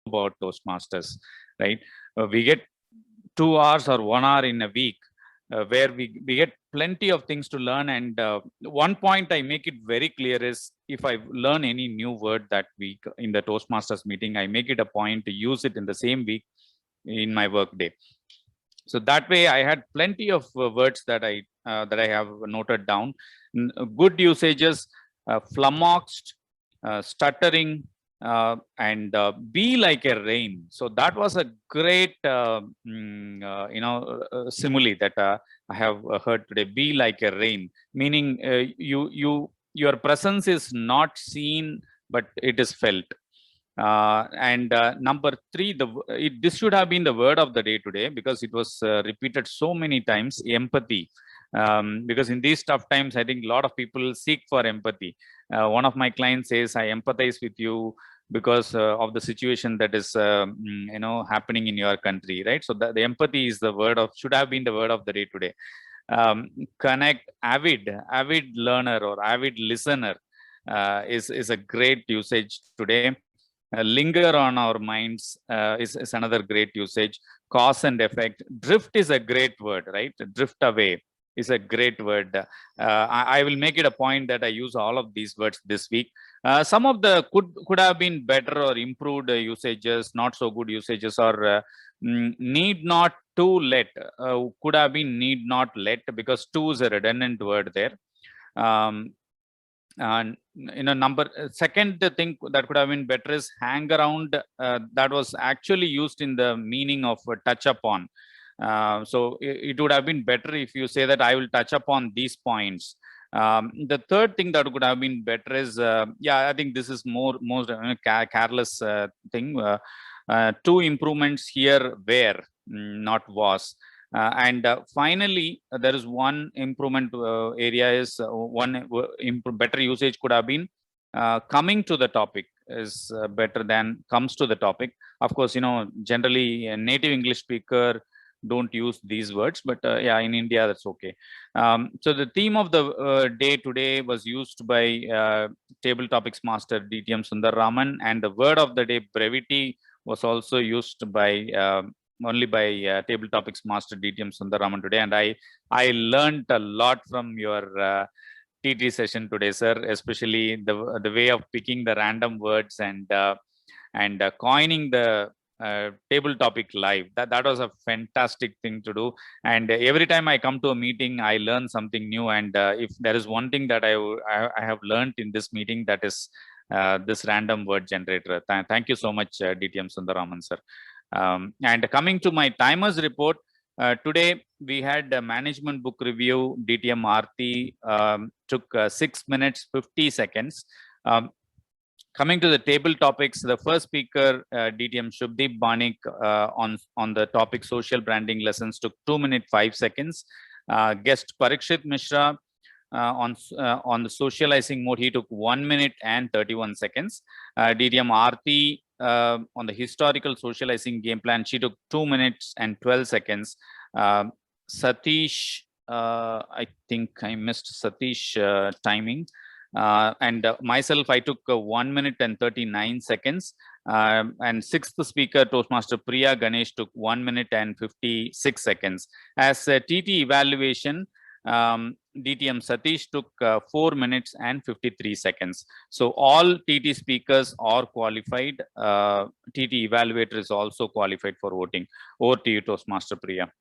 about Toastmasters, right? We get 2 hours or 1 hour in a week where we get plenty of things to learn. And one point I make it very clear is if I learn any new word that week in the Toastmasters meeting, I make it a point to use it in the same week in my work day. So that way I had plenty of words that I have noted down. Good usages, flummoxed, stuttering, and be like a rain. So that was a great simile that I have heard today. Be like a rain, meaning your presence is not seen, but it is felt. And number 3, this should have been the word of the day today because it was repeated so many times, empathy. Because in these tough times, I think a lot of people seek for empathy. One of my clients says, I empathize with you because of the situation that is happening in your country, right? So the empathy is the word of, should have been the word of the day today. Connect, avid learner or avid listener is a great usage today. Linger on our minds is another great usage. Cause and effect. Drift is a great word, right? Drift away is a great word. I will make it a point that I use all of these words this week. Some of the could have been better or improved usages, not so good usages, or need not to let. Could have been need not let, because to is a redundant word there. And second thing that could have been better is hang around. That was actually used in the meaning of touch upon. So it would have been better if you say that I will touch upon these points. The third thing that could have been better is, I think this is most careless thing. 2 improvements here were, not was. And finally, there is one improvement area is better usage could have been coming to the topic is better than comes to the topic. Of course, generally a native English speaker don't use these words, but in India that's okay. So the theme of the day today was used by Table Topics Master DTM Sundar Raman, and the word of the day, brevity, was also used by only by Table Topics Master DTM Sundar Raman today. And I learned a lot from your TT session today, sir, especially the way of picking the random words and coining the table topic live. That was a fantastic thing to do. And every time I come to a meeting, I learn something new. And if there is one thing that I have learned in this meeting, that is this random word generator. Thank you so much, DTM Sundar Raman, sir. And coming to my timers report, today we had a management book review. DTM Aarti took 6 minutes 50 seconds. Coming to the table topics, the first speaker, DTM Shubdeep Banik, on the topic social branding lessons, took 2 minutes 5 seconds. Guest Parikshit Mishra on the socializing mode, he took 1 minute and 31 seconds. DTM Aarti on the historical socializing game plan, she took 2 minutes and 12 seconds. Satish, I think I missed Satish timing. And myself, I took 1 minute and 39 seconds. And sixth speaker, Toastmaster Priya Ganesh, took 1 minute and 56 seconds. As a TT evaluation, DTM Satish took 4 minutes and 53 seconds. So all TT speakers are qualified. TT evaluator is also qualified for voting. Over to you, Toastmaster Priya.